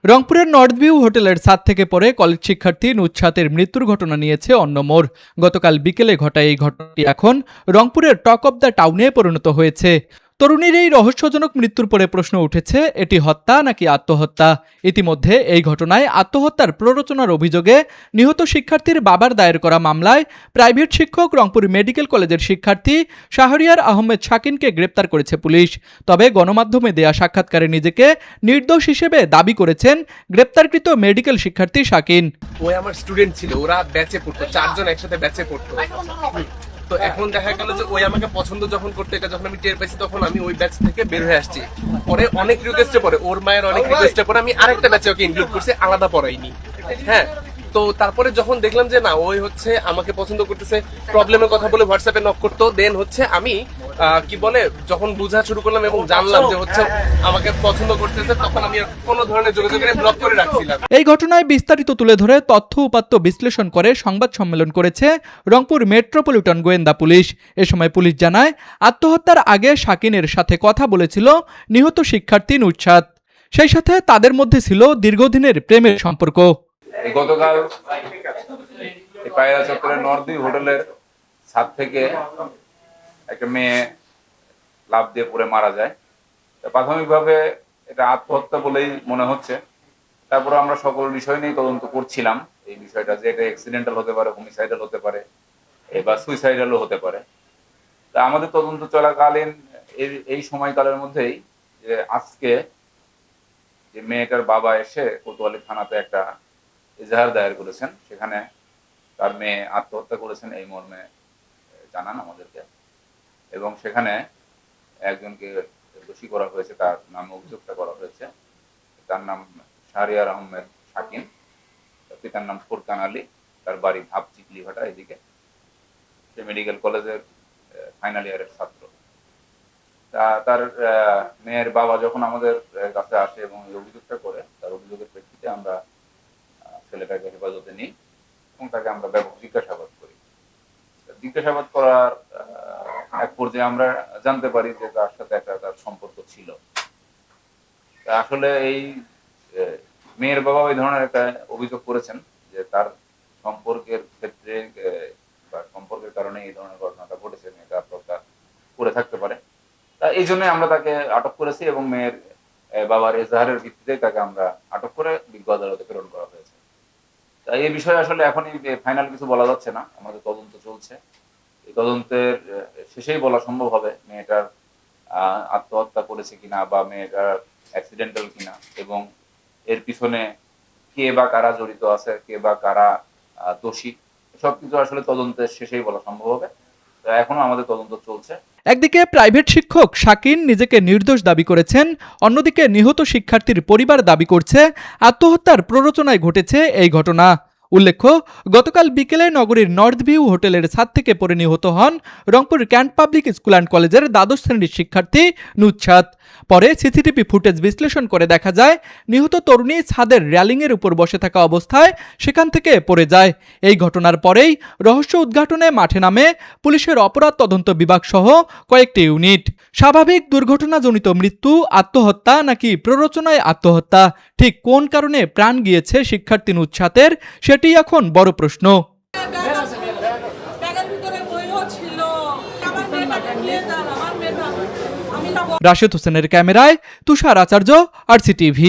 রংপুরের north view হোটেলের ছাদ থেকে পড়ে কলেজ শিক্ষার্থী নুচ্ছাতের মৃত্যুর ঘটনা নিয়েছে অন্য মোড়। গতকাল বিকেলে ঘটা এই ঘটনাটি এখন রংপুরের টক অব দ্য টাউনে পরিণত হয়েছে। তরুণীর এই রহস্যজনক মৃত্যুর পরে প্রশ্ন উঠেছে, এটি হত্যা নাকি আত্মহত্যা। ইতিমধ্যে এই ঘটনায় আত্মহত্যার প্ররোচনার অভিযোগে নিহত শিক্ষার্থীর বাবার দায়ের করা মামলায় প্রাইভেট শিক্ষক রংপুর মেডিকেল কলেজের শিক্ষার্থী শাহরিয়ার আহমেদ শাকিনকে গ্রেপ্তার করেছে পুলিশ। তবে গণমাধ্যমে দেয়া সাক্ষাৎকারে নিজেকে নির্দোষ হিসেবে দাবি করেছেন গ্রেপ্তারকৃত মেডিকেল শিক্ষার্থী শাকিন। ওই আমার স্টুডেন্ট ছিল, ওরা ব্যাচে পড়তো, 4 জন একসাথে ব্যাচে পড়তো। তো এখন দেখা গেল যে ওই আমাকে পছন্দ যখন করতে, এটা যখন আমি টের পাইছি তখন আমি ওই ব্যাচ থেকে বের হয়ে আসছি। পরে অনেক রিকোয়েস্টে পরে, ওর মায়ের অনেক রিকোয়েস্টে পরে আমি আরেকটা ব্যাচে ওকে ইনক্লুড করছি, আলাদা পড়াইনি। হ্যাঁ, তো তারপরে যখন দেখলাম যে না, ওই হচ্ছে আমাকে পছন্দ করতেছে, প্রবলেমের কথা বলে হোয়াটসঅ্যাপে নক করতো, দেন হচ্ছে আমি কি বলে যখন বোঝা শুরু করলাম এবং জানলাম যে হচ্ছে আমাকে পছন্দ করতেছে, তখন আমি কোনো ধরনের যোগাযোগের ব্লক করে রাখছিলাম। এই ঘটনায় বিস্তারিত তুলে ধরে তথ্য উপাত্ত বিশ্লেষণ করে সংবাদ সম্মেলন করেছে রংপুর মেট্রোপলিটন গোয়েন্দা পুলিশ। এ সময় পুলিশ জানায়, আত্মহত্যার আগে শাকিনের সাথে কথা বলেছিল নিহত শিক্ষার্থী নুচ্ছাত। সেই সাথে তাদের মধ্যে ছিল দীর্ঘদিনের প্রেমের সম্পর্ক। গতকাল পায়রা চত্বরের নর্থ ভিউ হোটেলের ছাদ থেকে একটা মেয়ে লাফ দিয়ে পড়ে মারা যায়। প্রাথমিকভাবে এটা আত্মহত্যা বলেই মনে হচ্ছে। তারপরে আমরা সকল বিষয় নিয়ে তদন্ত করছিলাম। এই বিষয়টা যে এটা অ্যাক্সিডেন্টাল হতে পারে, হোমিসাইডাল হতে পারে, বা সুইসাইডালও হতে পারে। তা আমাদের তদন্ত চলাকালীন এই সময়কালের মধ্যেই যে আজকে যে মেয়েটার বাবা এসে কোতোয়ালি থানাতে একটা এজাহার দায়ের করেছেন, সেখানে তার মেয়ে আত্মহত্যা করেছেন এই মর্মে জানান আমাদেরকে, এবং সেখানে একজনকে দোষী করা হয়েছে, তার নামে অভিযোগটা করা হয়েছে। তার নাম শাহরিয়ার আহমেদ শাকিন, পিতার নাম ফুরকান আলী, তার বাড়ি ভাব চিকলিভাটা এদিকে। সে মেডিকেল কলেজের ফাইনাল ইয়ারের ছাত্র। তার মেয়ের বাবা যখন আমাদের কাছে আসে এবং এই অভিযোগটা করে, তার অভিযোগের প্রেক্ষিতে আমরা ছেলেটাকে হেফাজতে নিই এবং তাকে আমরা ব্যাপক জিজ্ঞাসাবাদ করি। জিজ্ঞাসাবাদ করার এক পর্যায়ে আমরা জানতে পারি যে তার সাথে তার সম্পর্ক ছিল। আসলে এই মেয়ের বাবা ওই ধরনের একটা অভিযোগ করেছেন যে তার সম্পর্কের ক্ষেত্রে বা সম্পর্কের কারণে এই ধরনের ঘটনাটা ঘটেছে, মেয়েটা আত্মহত্যা করে থাকতে পারে। তা এই জন্য আমরা তাকে আটক করেছি এবং মেয়ের বাবার এজাহারের ভিত্তিতে তাকে আমরা আটক করে বিজ্ঞ আদালতে প্রেরণ করা হয়েছে। তা এই বিষয়ে আসলে এখনই ফাইনাল কিছু বলা যাচ্ছে না, আমাদের তদন্ত চলছে। এই তদন্তের শেষেই বলা সম্ভব হবে মেয়েটার আত্মহত্যা করেছে কিনা বা মেয়েটার অ্যাক্সিডেন্টাল কিনা, এবং এর পিছনে কে বা কারা জড়িত আছে, কে বা কারা দোষী, সবকিছু আসলে তদন্তের শেষেই বলা সম্ভব হবে। এখনো আমাদের তদন্ত চলছে। একদিকে প্রাইভেট শিক্ষক শাকিন নিজেকে নির্দোষ দাবি করেছেন, অন্যদিকে নিহত শিক্ষার্থীর পরিবার দাবি করছে আত্মহত্যার প্ররোচনায় ঘটেছে এই ঘটনা। উল্লেখ্য, গতকাল বিকেলে নগরীর নর্থ ভিউ হোটেলের ছাদ থেকে পড়ে নিহত হন Rangpur can't public school and কলেজের দ্বাদশ শ্রেণীর শিক্ষার্থী নুচ্ছাত। পরে সিসিটিভি ফুটেজ বিশ্লেষণ করে দেখা যায়, নিহত তরুণী ছাদের রেলিংয়ের উপর বসে থাকা অবস্থায় সেখান থেকে পড়ে যায়। এই ঘটনার পরেই রহস্য উদ্ঘাটনে মাঠে নামে পুলিশের অপরাধ তদন্ত বিভাগ সহ কয়েকটি ইউনিট। স্বাভাবিক দুর্ঘটনাজনিত মৃত্যু, আত্মহত্যা নাকি প্ররোচনায় আত্মহত্যা, ঠিক কোন কারণে প্রাণ গিয়েছে শিক্ষার্থী নুচ্ছাতের, সেটি এখন বড় প্রশ্ন। রাশেদ হোসেনের ক্যামেরায় তুষার আচার্য, RCTV।